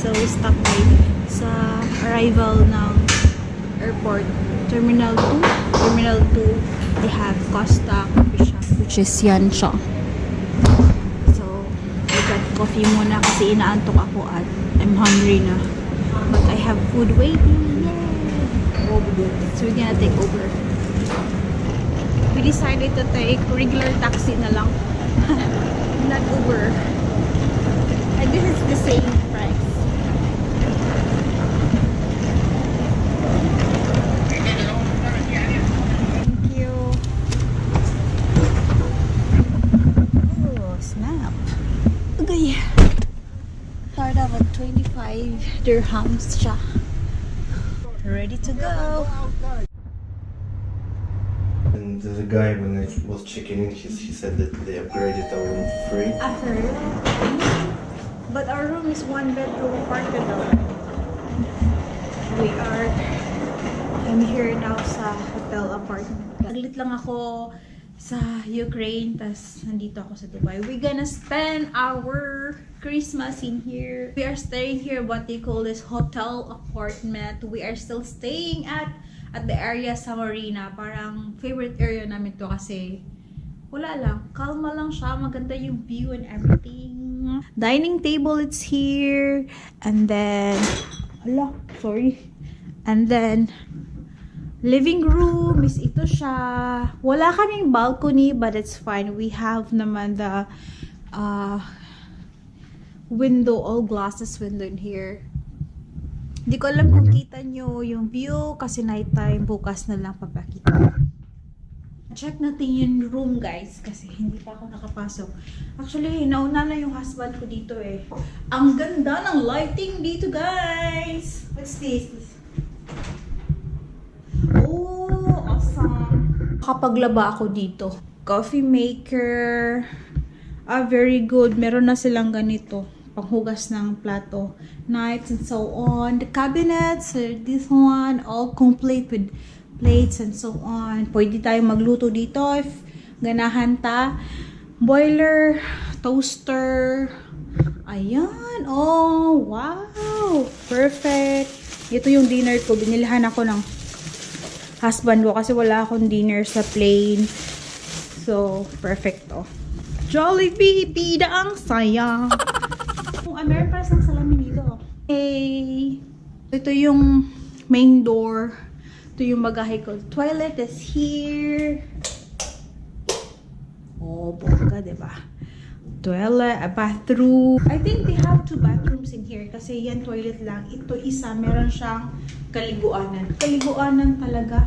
So we stopped by sa arrival ng airport. Terminal 2. Terminal 2, they have Costa coffee shop, which is yan siya. So, I got coffee muna kasi inaantok ako at I'm hungry na. But I have food waiting. Yay! So, we're gonna take over. We decided to take regular taxi na lang. Not Uber. I guess it's the same price. Start off at 25 dirhams siya. Ready to go. And the guy, when I was checking in, he said that they upgraded our room for free. After, but our room is 1 bedroom apartment though. I'm here now sa hotel apartment. Naglit lang ako sa Ukraine, tas nandito ako sa Dubai. We're gonna spend our Christmas in here. We are staying here, what they call this hotel apartment. We are still staying at the area sa Marina. Parang favorite area namin to kasi wala lang, kalma lang siya, maganda yung view and everything. Dining table, it's here. And then, and then living room is ito siya. Wala kaming balcony, but it's fine. We have naman the window, all glasses window in here. Hindi ko alam kung kita nyo yung view kasi night time. Bukas na lang papakita. Check natin yung room, guys, kasi hindi pa ako nakapasok. Actually, nauna na yung husband ko dito eh. Ang ganda ng lighting dito, guys. What's this? Oh, awesome. Kapaglaba ako dito. Coffee maker. Very good. Meron na silang ganito. Panghugas ng plato. Knives and so on. The cabinets, this one, all complete with plates and so on. Pwede tayong magluto dito if ganahan ta. Boiler, toaster. Ayan. Oh, wow. Perfect. Ito yung dinner ko. Binilihan ako ng husband ko kasi wala akong dinner sa plane. So, perfect to. Jollibee, bida ang saya. Meron pa ng salamin dito. Hey. Ito yung main door. Ito yung bagahe ko. Toilet is here. Oh, bongga, diba? Toilet, a bathroom. I think they have 2 bathrooms in here kasi yan toilet lang. Ito isa, meron siyang kaliguanan. Kaliguanan talaga.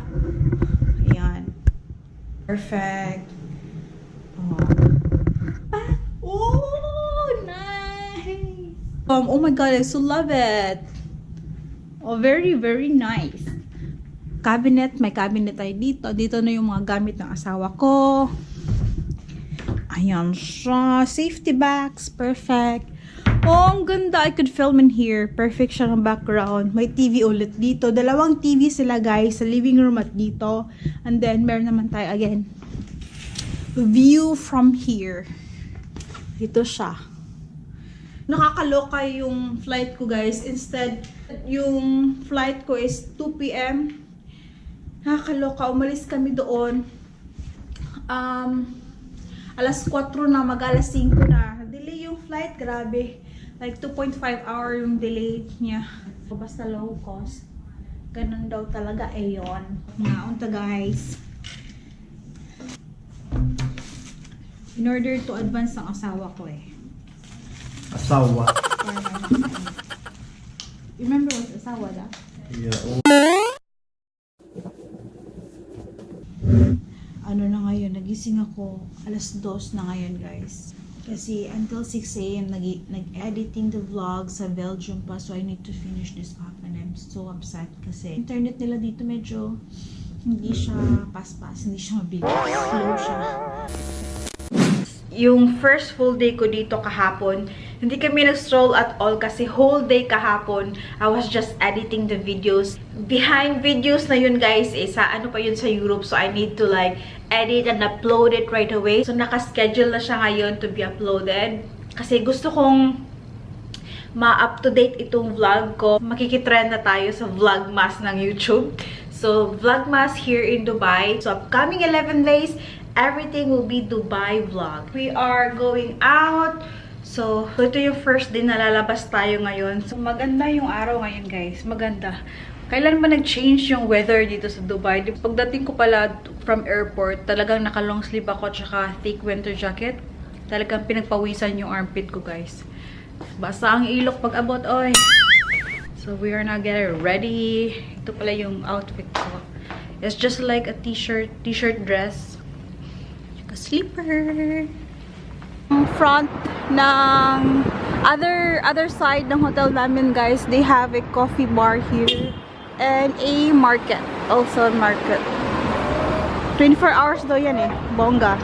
Ayan. Perfect. Oh, nice. Oh my god, I so love it. Oh, very, very nice. Cabinet, may cabinet tayo dito. Dito na yung mga gamit ng asawa ko. Ayan siya. Safety bags, perfect. Oh, ang ganda. I could film in here. Perfect siya ng background. May TV ulit dito. 2 TV sila, guys. Sa living room at dito. And then, meron naman tayo again. View from here. Ito siya. Nakakaloka yung flight ko, guys. Instead, yung flight ko is 2 PM. Nakakaloka. Umalis kami doon. Alas 4 na, mag-alas 5 na. Delay yung flight, grabe. Like 2.5 hour yung delay niya. Basta low cost. Ganun daw talaga ayon. Naunta, guys. In order to advance ng asawa ko eh. Asawa? Remember what asawa da? Yeah. Ano na ngayon, nagising ako alas 2 na ngayon, guys. Kasi until 6 AM nag-editing the vlog sa Belgium pa, so I need to finish this off and I'm so upset kasi internet nila dito medyo hindi siya pas-pas, hindi siya mabilis, slow siya. Yung first full day ko dito kahapon, hindi kami nag-stroll at all kasi whole day kahapon, I was just editing the videos. Behind videos na yun, guys, ano pa yun sa Europe, so I need to like edit and upload it right away. So naka-schedule na siya ngayon to be uploaded. Kasi gusto kong ma-up-to-date itong vlog ko. Makikitrend na tayo sa Vlogmas ng YouTube. So, Vlogmas here in Dubai. So, upcoming 11 days, everything will be Dubai vlog. We are going out. So, ito yung first din na lalabas tayo ngayon. So, maganda yung araw ngayon, guys. Maganda. Kailan ba nag-change yung weather dito sa Dubai? Pagdating ko pala from airport, talagang naka-long sleeve ako tsaka thick winter jacket. Talagang pinagpawisan yung armpit ko, guys. Basta ang ilok pag abot, oy. So, we are now getting ready. Ito pala yung outfit ko. It's just like a t-shirt dress. A slipper. Front ng other side ng hotel namin, guys, they have a coffee bar here. And a market. Also a market. 24 hours daw yan eh. Bongga.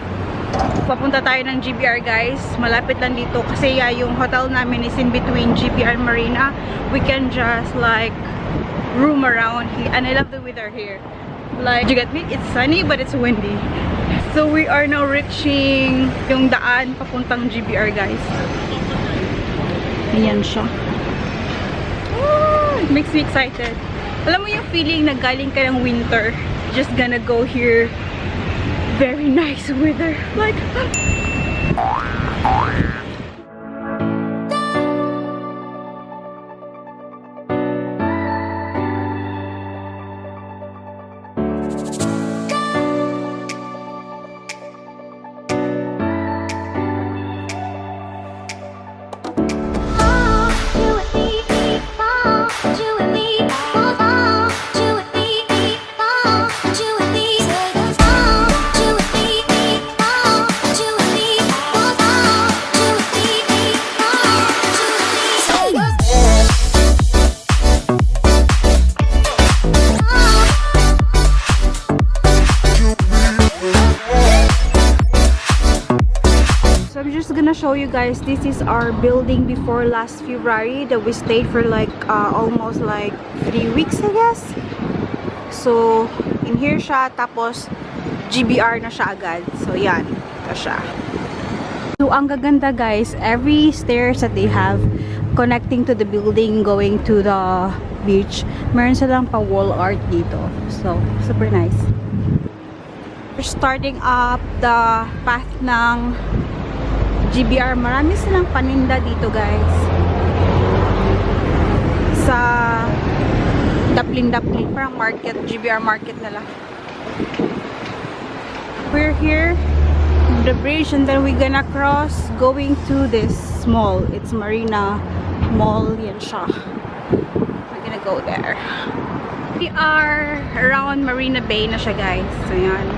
Papunta tayo ng GBR, guys. Malapit lang dito. Kasi yung hotel namin is in between GBR and Marina. We can just like roam around here. And I love the weather here. Like, you get me? It's sunny but it's windy. So we are now reaching yung daan papuntang GBR, guys. Ayan siya. It makes me excited. Alam mo yung feeling na galing ka ng winter, just gonna go here, very nice weather, like show you guys. This is our building before last February that we stayed for like almost like 3 weeks, I guess. So in here siya, tapos GBR na siya agad. So yan, ito siya. So ang gaganda, guys, every stairs that they have connecting to the building going to the beach, meron silang pa wall art dito. So super nice. We're starting up the path ng GBR. Marami silang paninda dito, guys. Sa Daplin, parang market, GBR market nila. We're here, the bridge, and then we're gonna cross going to this mall. It's Marina Mall, yan siya. We're gonna go there. We are around Marina Bay na siya, guys. So yan.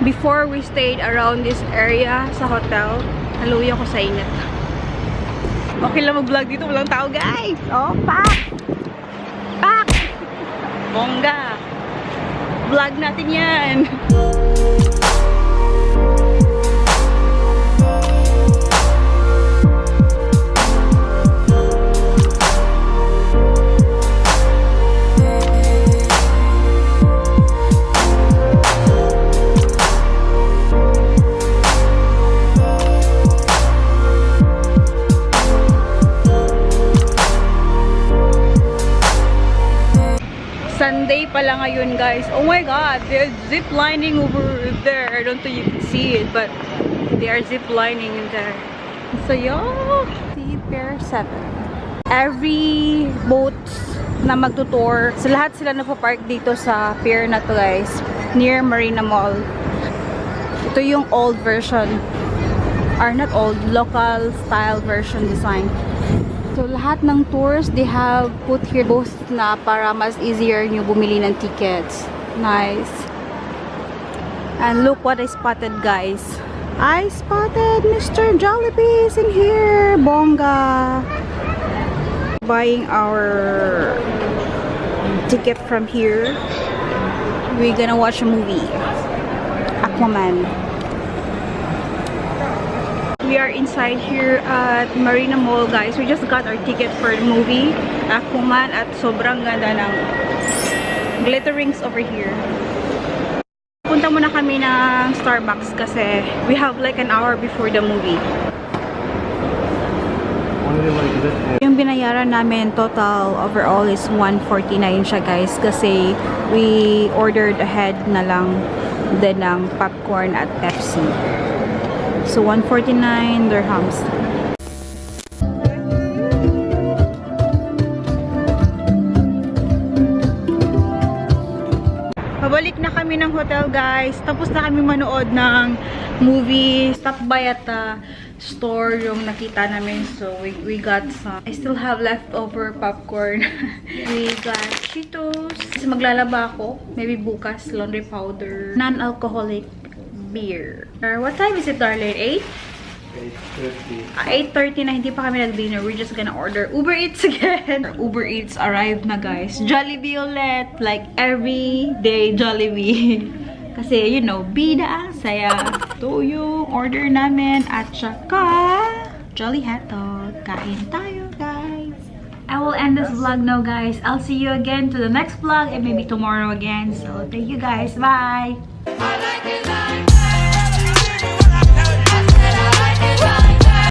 Before we stayed around this area sa hotel, haluya ko sa init. Okay lang mag-vlog dito, walang tao, guys. Oh, pak! Pak! Bongga! Vlog natin yan. Sunday pala ngayon, guys. Oh my god, they're zip lining over there. I don't think you can see it, but they are zip lining in there. So yo, see Pier 7. Every boat na magtutour, sa lahat sila nagpa-park dito sa pier na to, guys, near Marina Mall. Ito yung old version, or not old, local style version design. So, lahat ng tours, they have put here both na para mas easier nyo bumili ng tickets. Nice. And look what I spotted, guys. I spotted Mr. Jollibee is in here. Bongga. Buying our ticket from here. We're gonna watch a movie. Aquaman. We are inside here at Marina Mall, guys. We just got our ticket for the movie Aquaman at sobrang ganda ng glitterings over here. Punta muna kami ng Starbucks kasi we have like an hour before the movie. Only like Yung binayaran namin total overall is 149 siya guys kasi we ordered ahead na lang din ng popcorn at Pepsi. So 149 dirhams. Pabalik na kami ng hotel guys. Tapos na kami manood ng movie. Stop by at store yung nakita namin. So we got some. I still have leftover popcorn. We got Cheetos. Kasi maglalaba ako. Maybe bukas. Laundry powder. Non-alcoholic beer. What time is it, darling? 8? 8:30 na, hindi pa kami nag-dinner. We're just gonna order Uber Eats again. Uber Eats arrived na guys. Jollibee ulit. Like every day Jollibee. Kasi you know, bida ang saya. Ito yung order namin. At saka Jolly Hotdog. Kain tayo guys. I will end this vlog now guys. I'll see you again to the next vlog and maybe tomorrow again. So thank you guys. Bye!